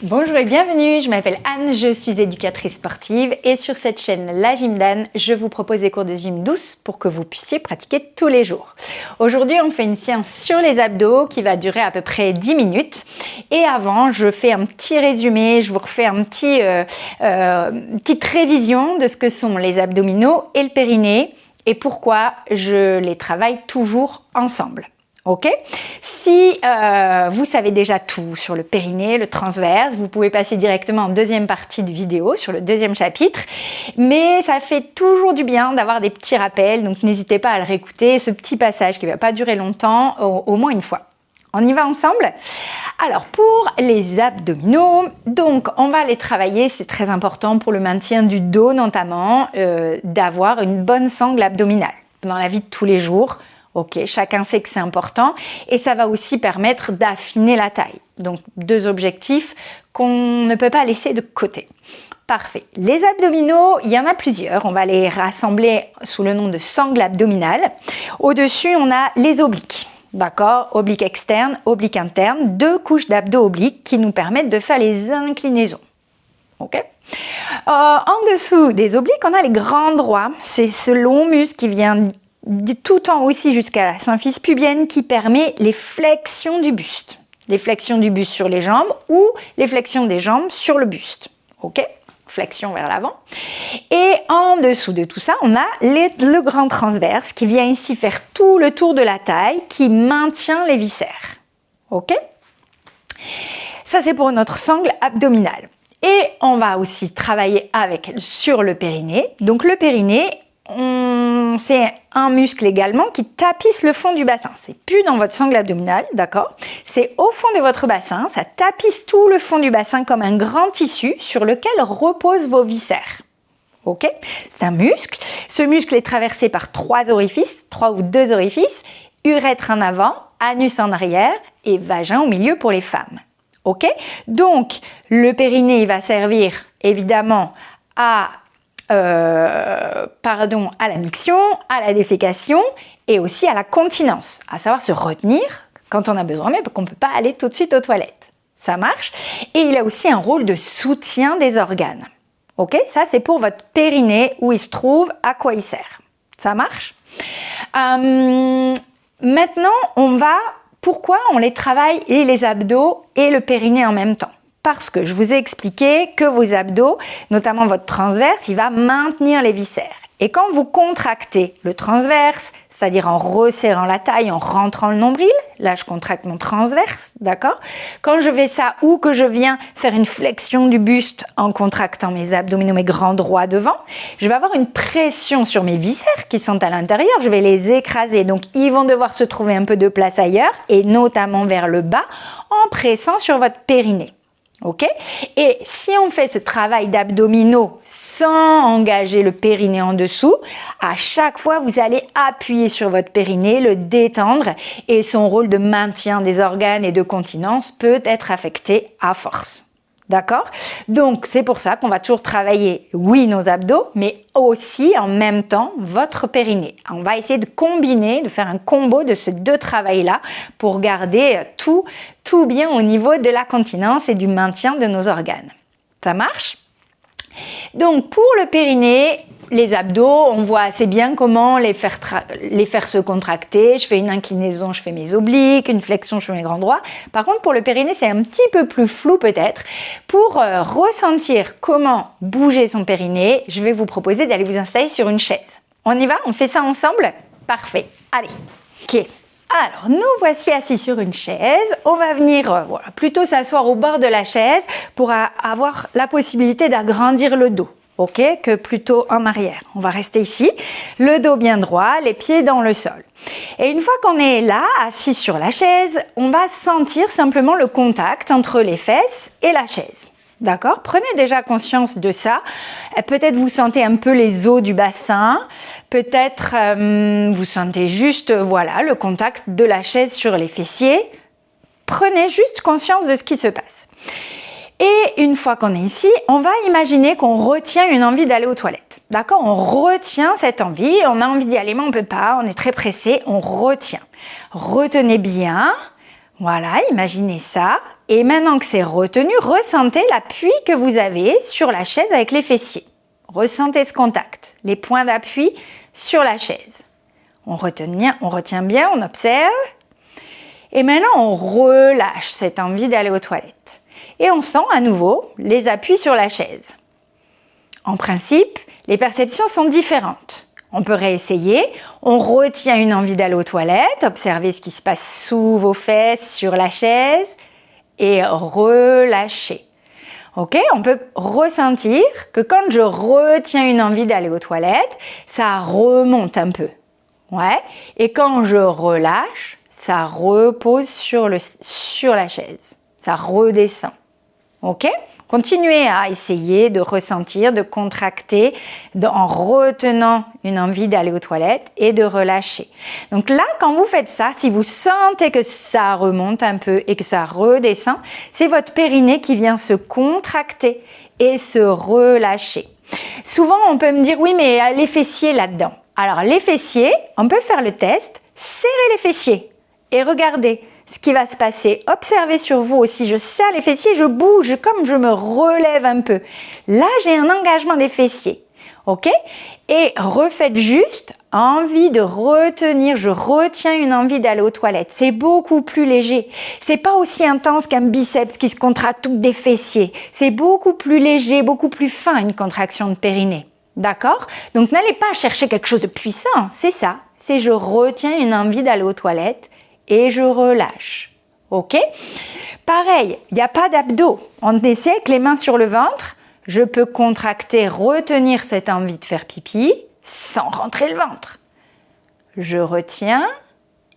Bonjour et bienvenue, je m'appelle Anne, je suis éducatrice sportive et sur cette chaîne La Gym d'Anne, je vous propose des cours de gym douces pour que vous puissiez pratiquer tous les jours. Aujourd'hui, on fait une séance sur les abdos qui va durer à peu près 10 minutes. Et avant, je fais un petit résumé, je vous refais une petite révision de ce que sont les abdominaux et le périnée et pourquoi je les travaille toujours ensemble. Ok? Si vous savez déjà tout sur le périnée, le transverse, vous pouvez passer directement en deuxième partie de vidéo, sur le deuxième chapitre. Mais ça fait toujours du bien d'avoir des petits rappels, donc n'hésitez pas à le réécouter, ce petit passage qui ne va pas durer longtemps, au moins une fois. On y va ensemble? Alors, pour les abdominaux, donc on va les travailler, c'est très important pour le maintien du dos notamment, d'avoir une bonne sangle abdominale dans la vie de tous les jours. Ok, chacun sait que c'est important et ça va aussi permettre d'affiner la taille. Donc, deux objectifs qu'on ne peut pas laisser de côté. Parfait. Les abdominaux, il y en a plusieurs. On va les rassembler sous le nom de sangle abdominale. Au-dessus, on a les obliques. D'accord? Oblique externe, oblique interne. Deux couches d'abdos obliques qui nous permettent de faire les inclinaisons. Ok? En dessous des obliques, on a les grands droits. C'est ce long muscle qui vient tout en haut ici jusqu'à la symphyse pubienne qui permet les flexions du buste. Les flexions du buste sur les jambes ou les flexions des jambes sur le buste. Ok? Flexion vers l'avant. Et en dessous de tout ça, on a le grand transverse qui vient ici faire tout le tour de la taille, qui maintient les viscères. Ok? Ça, c'est pour notre sangle abdominale. Et on va aussi travailler sur le périnée. Donc le périnée, c'est un muscle également qui tapisse le fond du bassin. C'est plus dans votre sangle abdominale, d'accord? C'est au fond de votre bassin, ça tapisse tout le fond du bassin comme un grand tissu sur lequel reposent vos viscères. Ok? C'est un muscle. Ce muscle est traversé par trois ou deux orifices, urètre en avant, anus en arrière et vagin au milieu pour les femmes. Ok? Donc, le périnée va servir évidemment à la miction, à la défécation et aussi à la continence, à savoir se retenir quand on a besoin, mais qu'on ne peut pas aller tout de suite aux toilettes. Ça marche. Et il a aussi un rôle de soutien des organes. Ok? Ça, c'est pour votre périnée, où il se trouve, à quoi il sert. Ça marche? Maintenant, pourquoi on les travaille, et les abdos et le périnée en même temps? Parce que je vous ai expliqué que vos abdos, notamment votre transverse, il va maintenir les viscères. Et quand vous contractez le transverse, c'est-à-dire en resserrant la taille, en rentrant le nombril, là je contracte mon transverse, d'accord? Quand je fais ça ou que je viens faire une flexion du buste en contractant mes abdominaux, mes grands droits devant, je vais avoir une pression sur mes viscères qui sont à l'intérieur, je vais les écraser. Donc ils vont devoir se trouver un peu de place ailleurs et notamment vers le bas en pressant sur votre périnée. Ok? Et si on fait ce travail d'abdominaux sans engager le périnée en dessous, à chaque fois, vous allez appuyer sur votre périnée, le détendre et son rôle de maintien des organes et de continence peut être affecté à force. D'accord? Donc, c'est pour ça qu'on va toujours travailler, oui, nos abdos, mais aussi en même temps votre périnée. On va essayer de combiner, de faire un combo de ces deux travails-là pour garder tout bien au niveau de la continence et du maintien de nos organes. Ça marche? Donc, pour le périnée, les abdos, on voit assez bien comment les faire se contracter. Je fais une inclinaison, je fais mes obliques, une flexion, je fais mes grands droits. Par contre, pour le périnée, c'est un petit peu plus flou peut-être. Pour ressentir comment bouger son périnée, je vais vous proposer d'aller vous installer sur une chaise. On y va? On fait ça ensemble? Parfait. Allez. Ok. Alors, nous voici assis sur une chaise. On va venir plutôt s'asseoir au bord de la chaise pour avoir la possibilité d'agrandir le dos. Ok, que plutôt en arrière. On va rester ici, le dos bien droit, les pieds dans le sol. Et une fois qu'on est là, assis sur la chaise, on va sentir simplement le contact entre les fesses et la chaise. D'accord? Prenez déjà conscience de ça. Peut-être vous sentez un peu les os du bassin. Peut-être vous sentez juste le contact de la chaise sur les fessiers. Prenez juste conscience de ce qui se passe. Et une fois qu'on est ici, on va imaginer qu'on retient une envie d'aller aux toilettes. D'accord? On retient cette envie, on a envie d'y aller mais on ne peut pas, on est très pressé, on retient. Retenez bien, Voilà, imaginez ça. Et maintenant que c'est retenu, ressentez l'appui que vous avez sur la chaise avec les fessiers. Ressentez ce contact, les points d'appui sur la chaise. On retient bien, on observe. Et maintenant, on relâche cette envie d'aller aux toilettes. Et on sent à nouveau les appuis sur la chaise. En principe, les perceptions sont différentes. On peut réessayer. On retient une envie d'aller aux toilettes. Observez ce qui se passe sous vos fesses, sur la chaise. Et relâchez. Ok, on peut ressentir que quand je retiens une envie d'aller aux toilettes, ça remonte un peu. Ouais. Et quand je relâche, ça repose sur la chaise. Ça redescend. Ok? Continuez à essayer de ressentir, de contracter en retenant une envie d'aller aux toilettes et de relâcher. Donc là, quand vous faites ça, si vous sentez que ça remonte un peu et que ça redescend, c'est votre périnée qui vient se contracter et se relâcher. Souvent, on peut me dire, oui, mais les fessiers là-dedans. Alors, les fessiers, on peut faire le test, serrez les fessiers et regardez ce qui va se passer. Observez sur vous aussi, je serre les fessiers, je bouge comme je me relève un peu. Là, j'ai un engagement des fessiers. Ok? Et refaites juste envie de retenir, je retiens une envie d'aller aux toilettes. C'est beaucoup plus léger. C'est pas aussi intense qu'un biceps qui se contracte ou des fessiers. C'est beaucoup plus léger, beaucoup plus fin une contraction de périnée. D'accord? Donc n'allez pas chercher quelque chose de puissant, c'est ça. C'est je retiens une envie d'aller aux toilettes et je relâche. Ok? Pareil, il n'y a pas d'abdos. On essaie avec les mains sur le ventre. Je peux contracter, retenir cette envie de faire pipi sans rentrer le ventre. Je retiens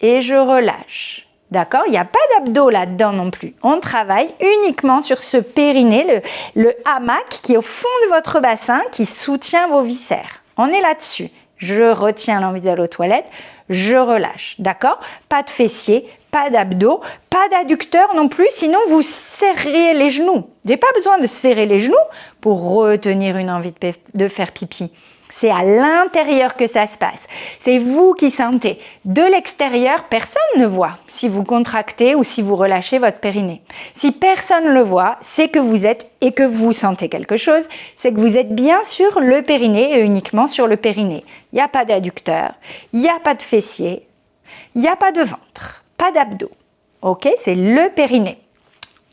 et je relâche. D'accord? Il n'y a pas d'abdos là-dedans non plus. On travaille uniquement sur ce périnée, le hamac qui est au fond de votre bassin, qui soutient vos viscères. On est là-dessus. Je retiens l'envie d'aller aux toilettes, je relâche. D'accord? Pas de fessiers, pas d'abdos, pas d'adducteurs non plus, sinon vous serrez les genoux. Vous n'avez pas besoin de serrer les genoux pour retenir une envie de faire pipi. C'est à l'intérieur que ça se passe. C'est vous qui sentez. De l'extérieur, personne ne voit si vous contractez ou si vous relâchez votre périnée. Si personne ne le voit, c'est que vous êtes et que vous sentez quelque chose, c'est que vous êtes bien sur le périnée et uniquement sur le périnée. Il n'y a pas d'adducteur, il n'y a pas de fessier, il n'y a pas de ventre, pas d'abdos. Ok, c'est le périnée.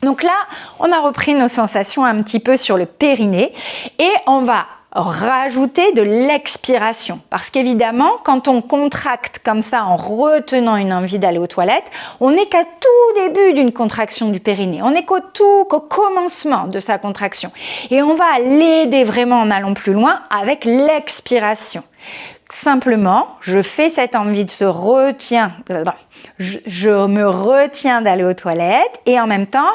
Donc là, on a repris nos sensations un petit peu sur le périnée et on va rajouter de l'expiration. Parce qu'évidemment, quand on contracte comme ça en retenant une envie d'aller aux toilettes, on n'est qu'à tout début d'une contraction du périnée. On n'est qu'au commencement de sa contraction. Et on va l'aider vraiment en allant plus loin avec l'expiration. Simplement, je fais cette envie de je me retiens d'aller aux toilettes et en même temps,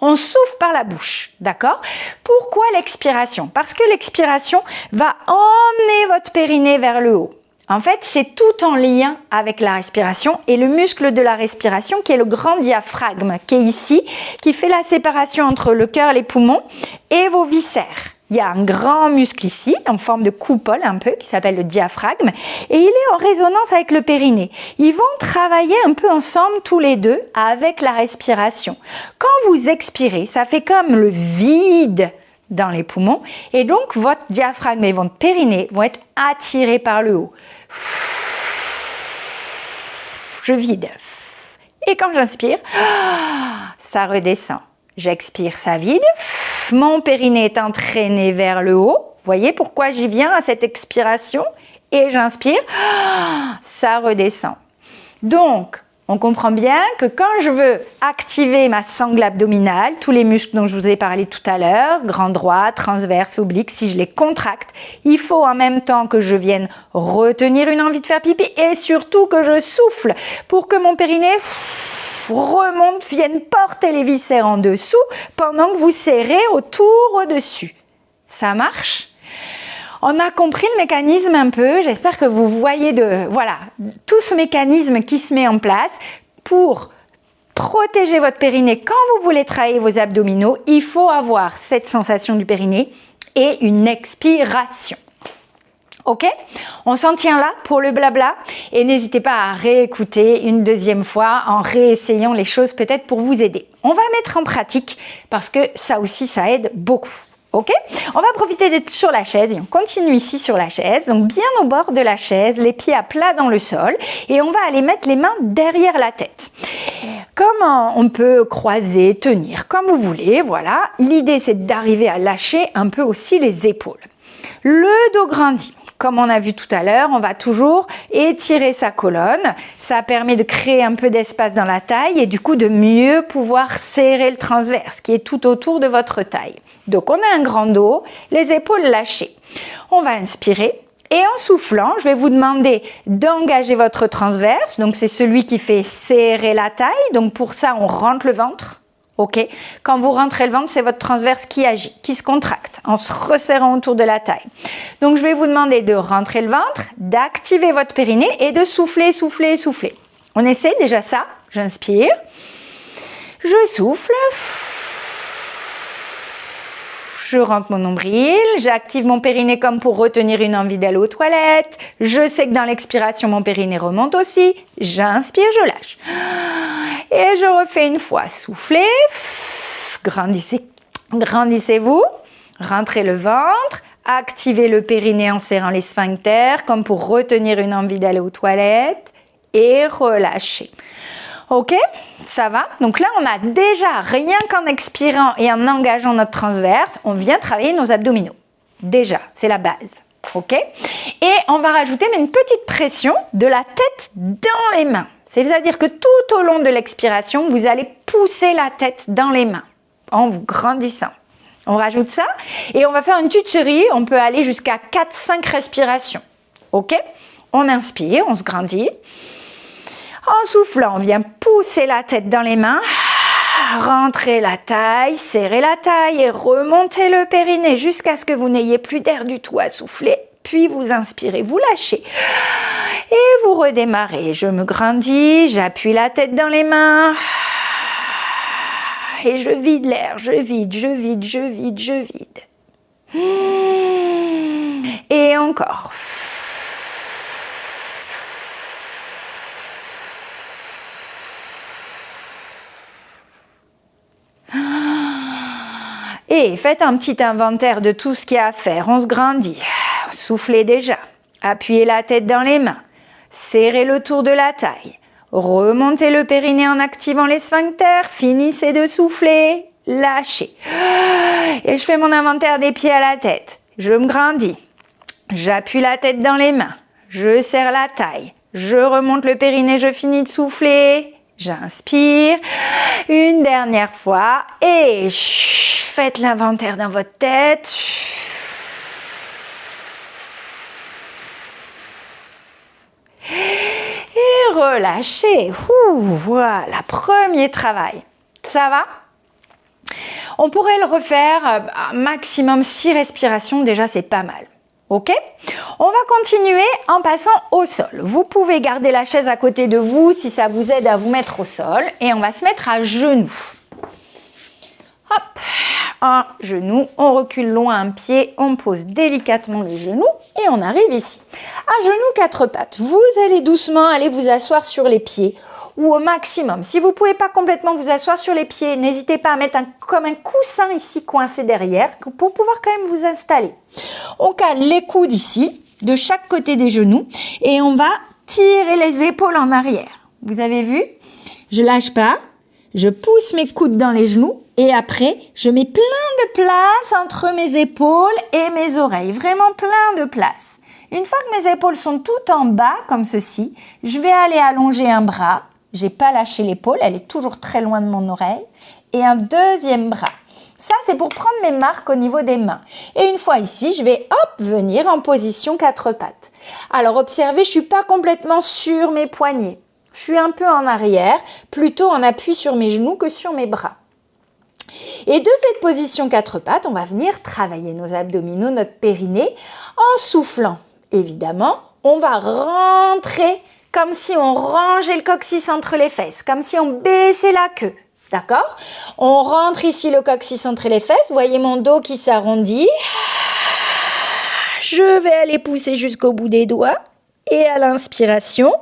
on souffle par la bouche, d'accord? Pourquoi l'expiration? Parce que l'expiration va emmener votre périnée vers le haut. En fait, c'est tout en lien avec la respiration et le muscle de la respiration qui est le grand diaphragme qui est ici, qui fait la séparation entre le cœur, les poumons et vos viscères. Il y a un grand muscle ici, en forme de coupole un peu, qui s'appelle le diaphragme, et il est en résonance avec le périnée. Ils vont travailler un peu ensemble tous les deux avec la respiration. Quand vous expirez, ça fait comme le vide dans les poumons, et donc votre diaphragme et votre périnée vont être attirés par le haut. Je vide. Et quand j'inspire, ça redescend. J'expire, ça vide. Mon périnée est entraîné vers le haut. Voyez pourquoi j'y viens à cette expiration? Et j'inspire, ça redescend. Donc, on comprend bien que quand je veux activer ma sangle abdominale, tous les muscles dont je vous ai parlé tout à l'heure, grand droit, transverse, oblique, si je les contracte, il faut en même temps que je vienne retenir une envie de faire pipi et surtout que je souffle pour que mon périnée remonte, vienne porter les viscères en dessous pendant que vous serrez autour, au-dessus. Ça marche? On a compris le mécanisme un peu, j'espère que vous voyez tout ce mécanisme qui se met en place pour protéger votre périnée quand vous voulez travailler vos abdominaux. Il faut avoir cette sensation du périnée et une expiration. Ok? On s'en tient là pour le blabla et n'hésitez pas à réécouter une deuxième fois en réessayant les choses peut-être pour vous aider. On va mettre en pratique parce que ça aussi, ça aide beaucoup. Ok? On va profiter d'être sur la chaise et on continue ici sur la chaise, donc bien au bord de la chaise, les pieds à plat dans le sol et on va aller mettre les mains derrière la tête. Comme on peut croiser, tenir, comme vous voulez, voilà. L'idée c'est d'arriver à lâcher un peu aussi les épaules. Le dos grandit. Comme on a vu tout à l'heure, on va toujours étirer sa colonne. Ça permet de créer un peu d'espace dans la taille et du coup de mieux pouvoir serrer le transverse qui est tout autour de votre taille. Donc on a un grand dos, les épaules lâchées. On va inspirer et en soufflant, je vais vous demander d'engager votre transverse. Donc c'est celui qui fait serrer la taille. Donc pour ça, on rentre le ventre. Ok, quand vous rentrez le ventre, c'est votre transverse qui agit, qui se contracte en se resserrant autour de la taille. Donc, je vais vous demander de rentrer le ventre, d'activer votre périnée et de souffler, souffler, souffler. On essaie déjà ça. J'inspire, je souffle, je rentre mon nombril, j'active mon périnée comme pour retenir une envie d'aller aux toilettes. Je sais que dans l'expiration, mon périnée remonte aussi. J'inspire, je lâche. Et je refais une fois. Soufflez, grandissez, grandissez-vous, rentrez le ventre, activez le périnée en serrant les sphincters comme pour retenir une envie d'aller aux toilettes et relâchez. Ok, ça va? Donc là, on a déjà, rien qu'en expirant et en engageant notre transverse, on vient travailler nos abdominaux. Déjà, c'est la base. Ok? Et on va rajouter une petite pression de la tête dans les mains. C'est-à-dire que tout au long de l'expiration, vous allez pousser la tête dans les mains en vous grandissant. On rajoute ça et on va faire une petite série. On peut aller jusqu'à 4-5 respirations. Ok? On inspire, on se grandit. En soufflant, on vient pousser la tête dans les mains. Rentrez la taille, serrez la taille et remontez le périnée jusqu'à ce que vous n'ayez plus d'air du tout à souffler. Puis vous inspirez, vous lâchez. Et vous redémarrez. Je me grandis, j'appuie la tête dans les mains. Et je vide l'air, je vide, je vide, je vide, je vide. Et encore. Et faites un petit inventaire de tout ce qu'il y a à faire. On se grandit. Soufflez déjà. Appuyez la tête dans les mains. Serrez le tour de la taille. Remontez le périnée en activant les sphincters. Finissez de souffler. Lâchez. Et je fais mon inventaire des pieds à la tête. Je me grandis. J'appuie la tête dans les mains. Je serre la taille. Je remonte le périnée. Je finis de souffler. J'inspire. Une dernière fois. Et faites l'inventaire dans votre tête. Et relâchez. Voilà, premier travail. Ça va? On pourrait le refaire à maximum 6 respirations. Déjà, c'est pas mal. Ok? On va continuer en passant au sol. Vous pouvez garder la chaise à côté de vous si ça vous aide à vous mettre au sol. Et on va se mettre à genoux. Hop, un genou, on recule loin un pied, on pose délicatement le genou et on arrive ici. À genoux, 4 pattes. Vous allez doucement aller vous asseoir sur les pieds ou au maximum. Si vous ne pouvez pas complètement vous asseoir sur les pieds, n'hésitez pas à mettre comme un coussin ici coincé derrière pour pouvoir quand même vous installer. On cale les coudes ici, de chaque côté des genoux et on va tirer les épaules en arrière. Vous avez vu? Je lâche pas, je pousse mes coudes dans les genoux. Et après, je mets plein de place entre mes épaules et mes oreilles. Vraiment plein de place. Une fois que mes épaules sont toutes en bas, comme ceci, je vais aller allonger un bras. J'ai pas lâché l'épaule, elle est toujours très loin de mon oreille. Et un deuxième bras. Ça, c'est pour prendre mes marques au niveau des mains. Et une fois ici, je vais venir en position 4 pattes. Alors, observez, je suis pas complètement sur mes poignets. Je suis un peu en arrière, plutôt en appui sur mes genoux que sur mes bras. Et de cette position 4 pattes, on va venir travailler nos abdominaux, notre périnée, en soufflant. Évidemment, on va rentrer comme si on rangeait le coccyx entre les fesses, comme si on baissait la queue. D'accord? On rentre ici le coccyx entre les fesses. Vous voyez mon dos qui s'arrondit. je vais aller pousser jusqu'au bout des doigts. Et à l'inspiration,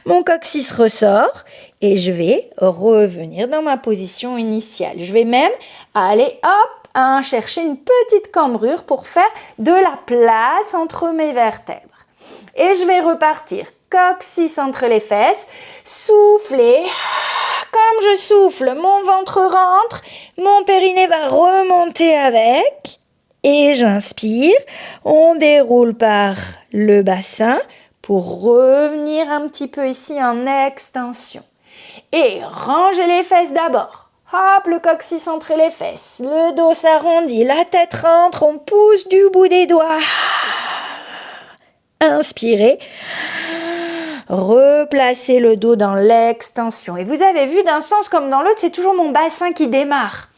mon coccyx ressort et je vais revenir dans ma position initiale. Je vais même aller, chercher une petite cambrure pour faire de la place entre mes vertèbres. Et je vais repartir. Coccyx entre les fesses, souffler. Comme je souffle, mon ventre rentre, mon périnée va remonter avec. Et j'inspire, on déroule par le bassin pour revenir un petit peu ici en extension. Et rangez les fesses d'abord. Hop, le coccyx entre les fesses, le dos s'arrondit, la tête rentre, on pousse du bout des doigts. Inspirez. Replacez le dos dans l'extension. Et vous avez vu, d'un sens comme dans l'autre, c'est toujours mon bassin qui démarre.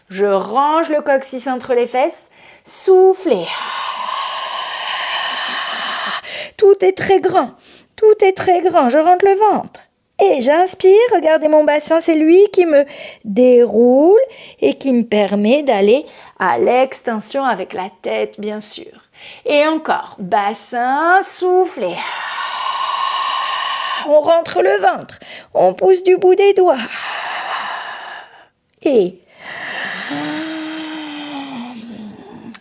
Je range le coccyx entre les fesses. Soufflez. Tout est très grand. Tout est très grand. Je rentre le ventre. Et j'inspire. Regardez mon bassin. C'est lui qui me déroule et qui me permet d'aller à l'extension avec la tête, bien sûr. Et encore. Bassin, soufflez. On rentre le ventre. On pousse du bout des doigts. Et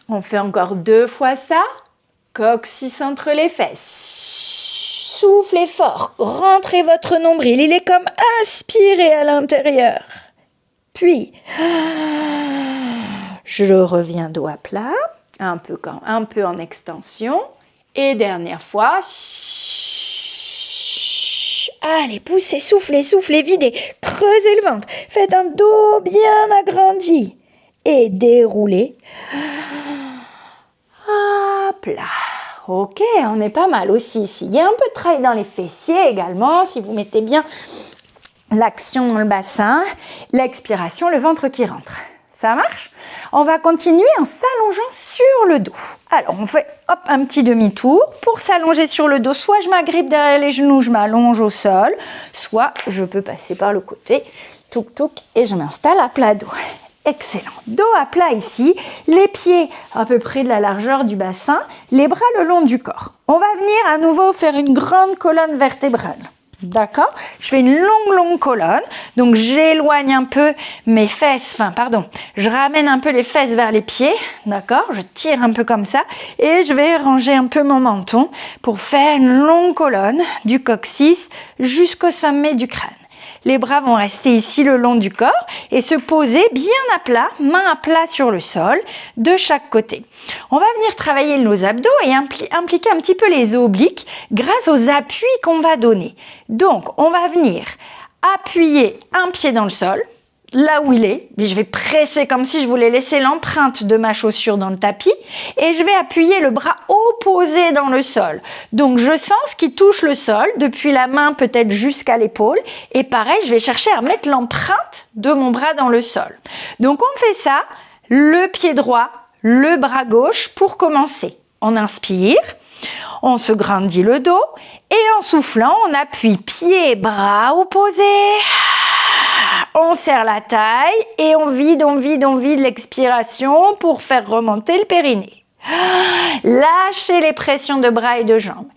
on fait encore 2 fois ça. Coccyx entre les fesses. Soufflez fort. Rentrez votre nombril. Il est comme aspiré à l'intérieur. Puis, je reviens dos à plat. Un peu en extension. Et dernière fois. Allez, poussez, soufflez, videz. Creusez le ventre. Faites un dos bien agrandi. Et déroulez. Hop là. Ok, on est pas mal aussi ici. Il y a un peu de travail dans les fessiers également. Si vous mettez bien l'action dans le bassin, l'expiration, le ventre qui rentre. Ça marche? On va continuer en s'allongeant sur le dos. Alors, on fait un petit demi-tour. Pour s'allonger sur le dos, soit je m'agrippe derrière les genoux, je m'allonge au sol, soit je peux passer par le côté, touc, et je m'installe à plat dos. Excellent. Dos à plat ici, les pieds à peu près de la largeur du bassin, les bras le long du corps. On va venir à nouveau faire une grande colonne vertébrale. D'accord? Je fais une longue colonne. Donc, j'éloigne un peu mes fesses. Je ramène un peu les fesses vers les pieds. D'accord? Je tire un peu comme ça. Et je vais ranger un peu mon menton pour faire une longue colonne du coccyx jusqu'au sommet du crâne. Les bras vont rester ici le long du corps et se poser bien à plat, main à plat sur le sol, de chaque côté. On va venir travailler nos abdos et impliquer un petit peu les obliques grâce aux appuis qu'on va donner. Donc, on va venir appuyer un pied dans le sol, là où il est, mais je vais presser comme si je voulais laisser l'empreinte de ma chaussure dans le tapis et je vais appuyer le bras opposé dans le sol. Donc je sens ce qui touche le sol, depuis la main peut-être jusqu'à l'épaule et pareil, je vais chercher à mettre l'empreinte de mon bras dans le sol. Donc on fait ça, le pied droit, le bras gauche pour commencer. On inspire, on se grandit le dos et en soufflant, on appuie pied, bras opposés. On serre la taille et on vide l'expiration pour faire remonter le périnée. Lâchez les pressions de bras et de jambes.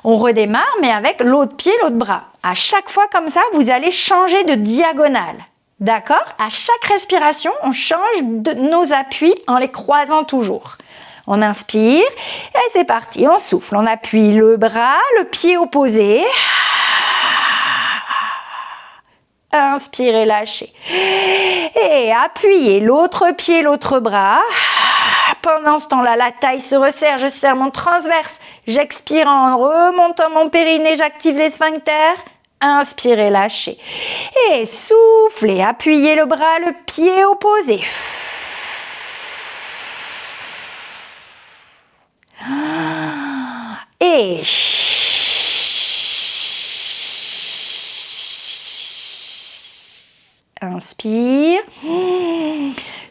On redémarre mais avec l'autre pied, l'autre bras. À chaque fois comme ça, vous allez changer de diagonale. D'accord? À chaque respiration, on change nos appuis en les croisant toujours. On inspire et c'est parti. On souffle. On appuie le bras, le pied opposé. Inspirez, lâchez. Et appuyez l'autre pied, l'autre bras. Pendant ce temps-là, la taille se resserre, je serre mon transverse. J'expire en remontant mon périnée, j'active les sphincters. Inspirez, lâchez. Et soufflez, appuyez le bras, le pied opposé. Et inspire.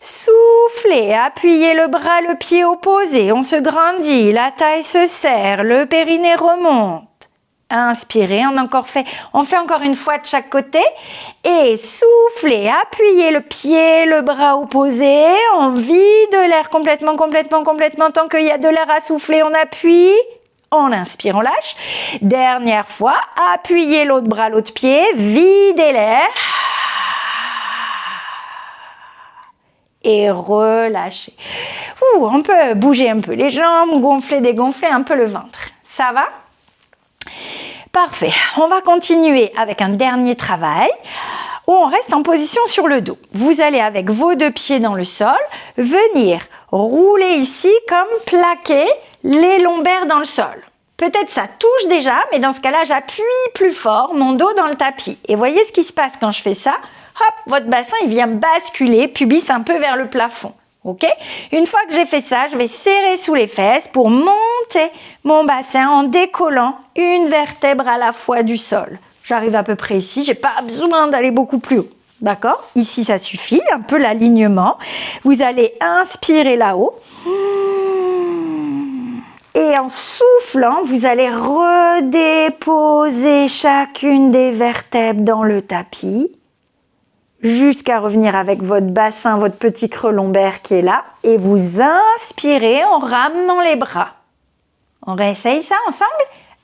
Soufflez, appuyez le bras, le pied opposé. On se grandit, la taille se serre, le périnée remonte. Inspirez, on fait encore une fois de chaque côté. Et soufflez, appuyez le pied, le bras opposé. On vide l'air complètement. Tant qu'il y a de l'air à souffler, on appuie. On inspire, on lâche. Dernière fois, appuyez l'autre bras, l'autre pied, videz l'air. Et relâchez. On peut bouger un peu les jambes, gonfler, dégonfler un peu le ventre. Ça va? Parfait. On va continuer avec un dernier travail où on reste en position sur le dos. Vous allez avec vos deux pieds dans le sol, venir rouler ici comme plaquer les lombaires dans le sol. Peut-être ça touche déjà, mais dans ce cas-là, j'appuie plus fort mon dos dans le tapis. Et voyez ce qui se passe quand je fais ça. Hop, votre bassin, il vient basculer, pubis un peu vers le plafond. Ok? Une fois que j'ai fait ça, je vais serrer sous les fesses pour monter mon bassin en décollant une vertèbre à la fois du sol. J'arrive à peu près ici, j'ai pas besoin d'aller beaucoup plus haut. D'accord? Ici, ça suffit, un peu l'alignement. Vous allez inspirer là-haut. Et en soufflant, vous allez redéposer chacune des vertèbres dans le tapis jusqu'à revenir avec votre bassin, votre petit creux lombaire qui est là. Et vous inspirez en ramenant les bras. On réessaye ça ensemble?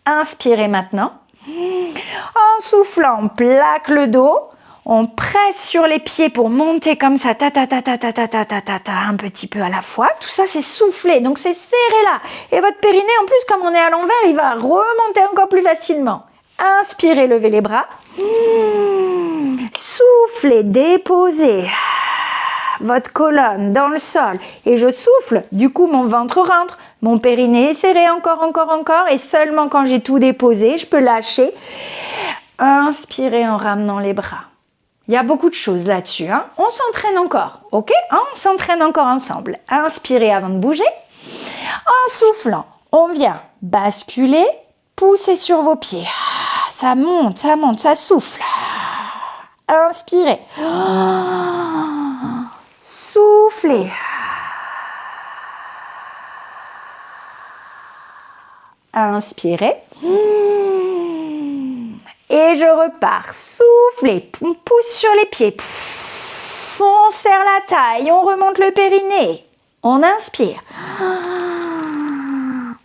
Inspirez maintenant. En soufflant, on plaque le dos. On presse sur les pieds pour monter comme ça, un petit peu à la fois. Tout ça, c'est souffler, donc c'est serré là. Et votre périnée, en plus, comme on est à l'envers, il va remonter encore plus facilement. Inspirez, levez les bras. Soufflez, déposez votre colonne dans le sol. Et je souffle, du coup, mon ventre rentre. Mon périnée est serré encore. Et seulement quand j'ai tout déposé, je peux lâcher. Inspirez en ramenant les bras. Il y a beaucoup de choses là-dessus. On s'entraîne encore, ok? On s'entraîne encore ensemble. Inspirez avant de bouger. En soufflant, on vient basculer, pousser sur vos pieds. Ça monte, ça souffle. Inspirez. Soufflez. Inspirez. Et je repars. Soufflez. On pousse sur les pieds. On serre la taille. On remonte le périnée. On inspire.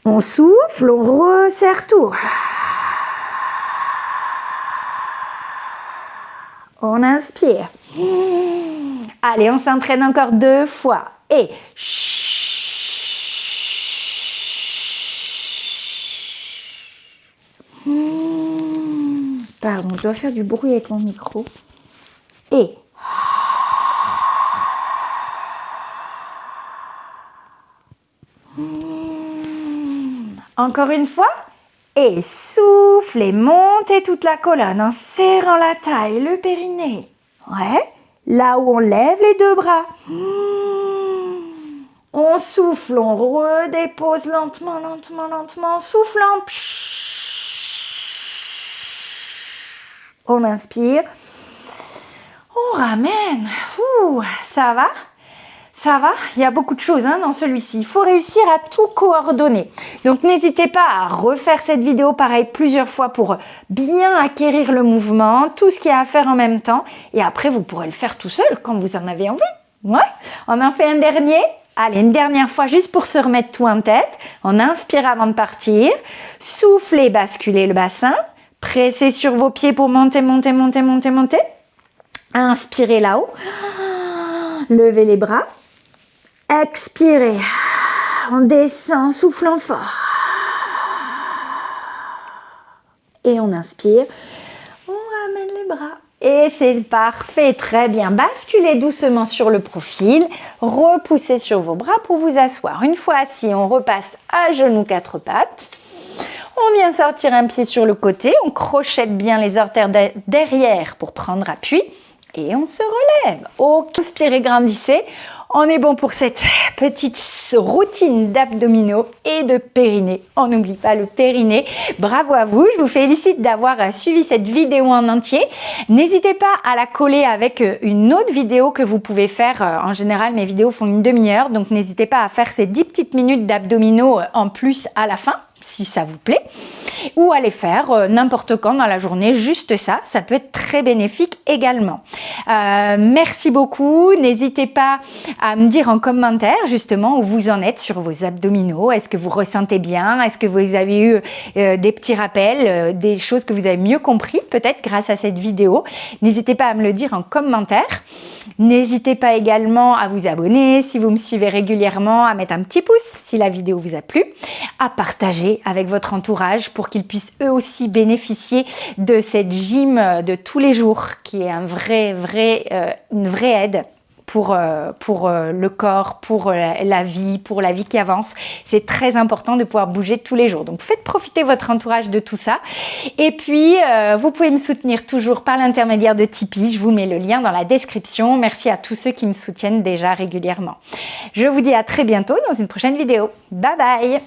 On souffle. On resserre tout. On inspire. Allez, on s'entraîne encore 2 fois. Et pardon, je dois faire du bruit avec mon micro. Et encore une fois. Et soufflez, montez toute la colonne en serrant la taille, le périnée. Ouais, là où on lève les 2 bras. On souffle, on redépose lentement, en soufflant. On inspire. On ramène. Ça va? Ça va? Il y a beaucoup de choses dans celui-ci. Il faut réussir à tout coordonner. Donc, n'hésitez pas à refaire cette vidéo pareil plusieurs fois pour bien acquérir le mouvement, tout ce qu'il y a à faire en même temps. Et après, vous pourrez le faire tout seul quand vous en avez envie. Ouais. On en fait un dernier. Allez, une dernière fois juste pour se remettre tout en tête. On inspire avant de partir. Soufflez, basculez le bassin. Pressez sur vos pieds pour monter. Inspirez là-haut. Levez les bras. Expirez. On descend, soufflant fort. Et on inspire. On ramène les bras. Et c'est parfait, très bien. Basculez doucement sur le profil. Repoussez sur vos bras pour vous asseoir. Une fois assis, on repasse à genoux 4 pattes. On vient sortir un pied sur le côté. On crochette bien les orteils derrière pour prendre appui. Et on se relève. Ok, inspirez, grandissez. On est bon pour cette petite routine d'abdominaux et de périnée. On n'oublie pas le périnée. Bravo à vous. Je vous félicite d'avoir suivi cette vidéo en entier. N'hésitez pas à la coller avec une autre vidéo que vous pouvez faire. En général, mes vidéos font une demi-heure. Donc, n'hésitez pas à faire ces 10 petites minutes d'abdominaux en plus à la fin. si ça vous plaît, ou aller faire n'importe quand dans la journée, juste ça, ça peut être très bénéfique également. Merci beaucoup, n'hésitez pas à me dire en commentaire justement où vous en êtes sur vos abdominaux, est-ce que vous ressentez bien, est-ce que vous avez eu des petits rappels, des choses que vous avez mieux compris peut-être grâce à cette vidéo. N'hésitez pas à me le dire en commentaire. N'hésitez pas également à vous abonner si vous me suivez régulièrement, à mettre un petit pouce si la vidéo vous a plu, à partager avec votre entourage pour qu'ils puissent eux aussi bénéficier de cette gym de tous les jours qui est une vraie aide pour le corps, pour la vie qui avance. C'est très important de pouvoir bouger tous les jours. Donc faites profiter votre entourage de tout ça. Et puis, vous pouvez me soutenir toujours par l'intermédiaire de Tipeee. Je vous mets le lien dans la description. Merci à tous ceux qui me soutiennent déjà régulièrement. Je vous dis à très bientôt dans une prochaine vidéo. Bye bye!